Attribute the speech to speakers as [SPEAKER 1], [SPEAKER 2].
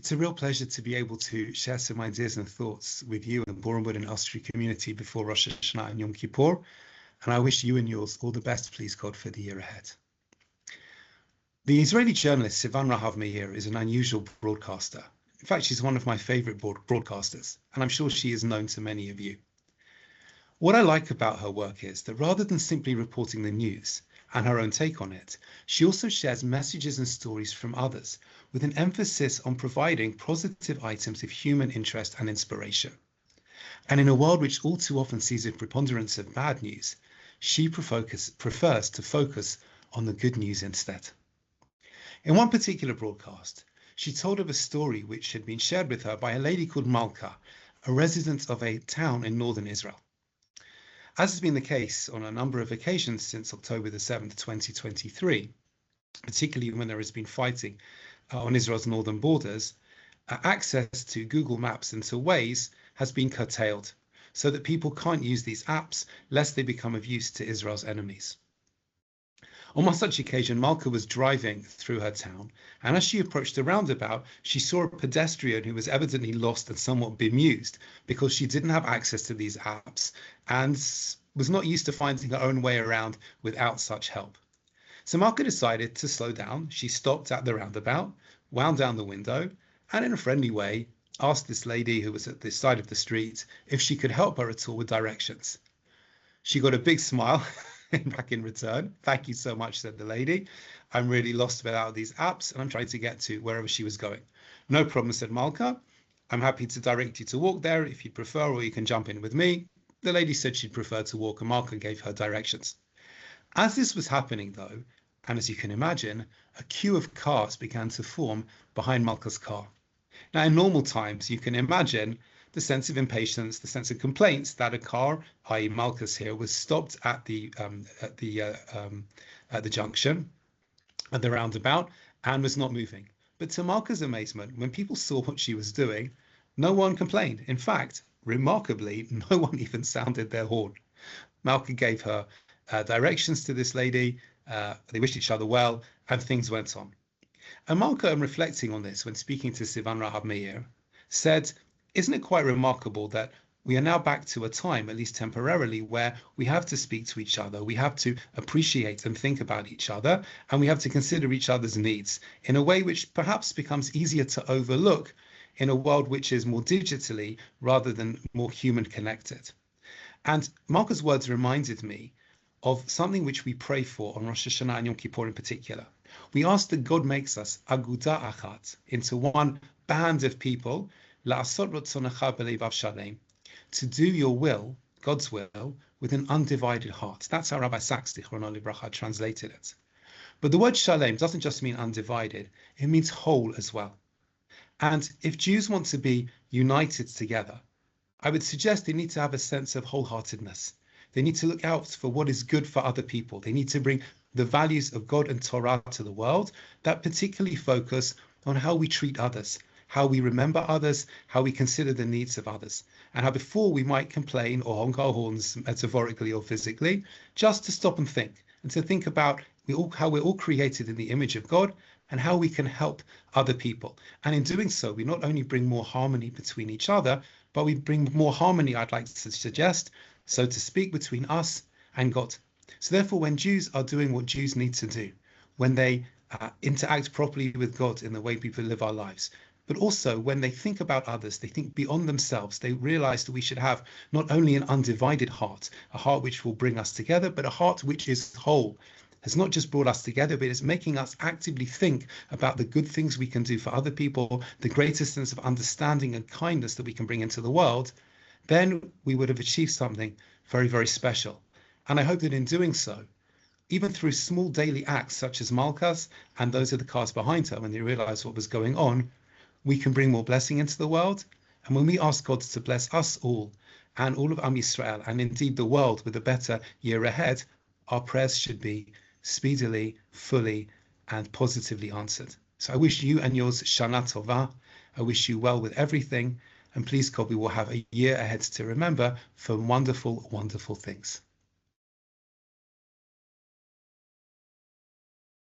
[SPEAKER 1] It's a real pleasure to be able to share some ideas and thoughts with you and the Bournemouth and Austria community before Rosh Hashanah and Yom Kippur. And I wish you and yours all the best, please God, for the year ahead. The Israeli journalist Sivan Rahav Meir is an unusual broadcaster. In fact, she's one of my favorite broadcasters, and I'm sure she is known to many of you. What I like about her work is that rather than simply reporting the news and her own take on it, she also shares messages and stories from others with an emphasis on providing positive items of human interest and inspiration. And in a world which all too often sees a preponderance of bad news, she prefers to focus on the good news instead. In one particular broadcast, she told of a story which had been shared with her by a lady called Malka, a resident of a town in northern Israel. As has been the case on a number of occasions since October the 7th, 2023, particularly when there has been fighting on Israel's northern borders, access to Google Maps and to Waze has been curtailed so that people can't use these apps lest they become of use to Israel's enemies. On one such occasion, Malka was driving through her town, and as she approached a roundabout, she saw a pedestrian who was evidently lost and somewhat bemused because she didn't have access to these apps and was not used to finding her own way around without such help. So Malka decided to slow down. She stopped at the roundabout, wound down the window, and in a friendly way, asked this lady who was at the side of the street if she could help her at all with directions. She got a big smile back in return. "Thank you so much," said the lady. "I'm really lost without these apps and I'm trying to get to wherever she was going." "No problem," said Malka. "I'm happy to direct you to walk there if you prefer, or you can jump in with me." The lady said she'd prefer to walk, and Malka gave her directions. As this was happening though, and as you can imagine, a queue of cars began to form behind Malka's car. Now, in normal times, you can imagine the sense of impatience, the sense of complaints that a car, i.e. Malka's here, was stopped at the junction, at the roundabout, and was not moving. But to Malka's amazement, when people saw what she was doing, no one complained. In fact, remarkably, no one even sounded their horn. Malka gave her directions to this lady, they wished each other well, and things went on. And Malka, reflecting on this when speaking to Sivan Rahav Meir, said, "Isn't it quite remarkable that we are now back to a time, at least temporarily, where we have to speak to each other, we have to appreciate and think about each other, and we have to consider each other's needs in a way which perhaps becomes easier to overlook in a world which is more digitally rather than more human connected." And Malka's words reminded me of something which we pray for on Rosh Hashanah and Yom Kippur in particular. We ask that God makes us aguda achat, into one band of people, la'asot rotzonecha b'leivav shalem, to do your will, God's will, with an undivided heart. That's how Rabbi Sachs, Zichrono Livracha, translated it. But the word shalem doesn't just mean undivided, it means whole as well. And if Jews want to be united together, I would suggest they need to have a sense of wholeheartedness. They need to look out for what is good for other people. They need to bring the values of God and Torah to the world that particularly focus on how we treat others, how we remember others, how we consider the needs of others, and how before we might complain or honk our horns metaphorically or physically, just to stop and think, and to think about how we're all created in the image of God and how we can help other people. And in doing so, we not only bring more harmony between each other, but we bring more harmony, I'd like to suggest, so to speak, between us and God. So therefore, when Jews are doing what Jews need to do, when they interact properly with God in the way people live our lives, but also when they think about others, they think beyond themselves, they realize that we should have not only an undivided heart, a heart which will bring us together, but a heart which is whole, has not just brought us together, but is making us actively think about the good things we can do for other people, the greater sense of understanding and kindness that we can bring into the world, then we would have achieved something very, very special. And I hope that in doing so, even through small daily acts such as Malka's and those of the cars behind her when they realized what was going on, we can bring more blessing into the world. And when we ask God to bless us all and all of Am Yisrael, and indeed the world, with a better year ahead, our prayers should be speedily, fully, and positively answered. So I wish you and yours Shana Tova. I wish you well with everything. And please God, we will have a year ahead to remember for wonderful, wonderful things.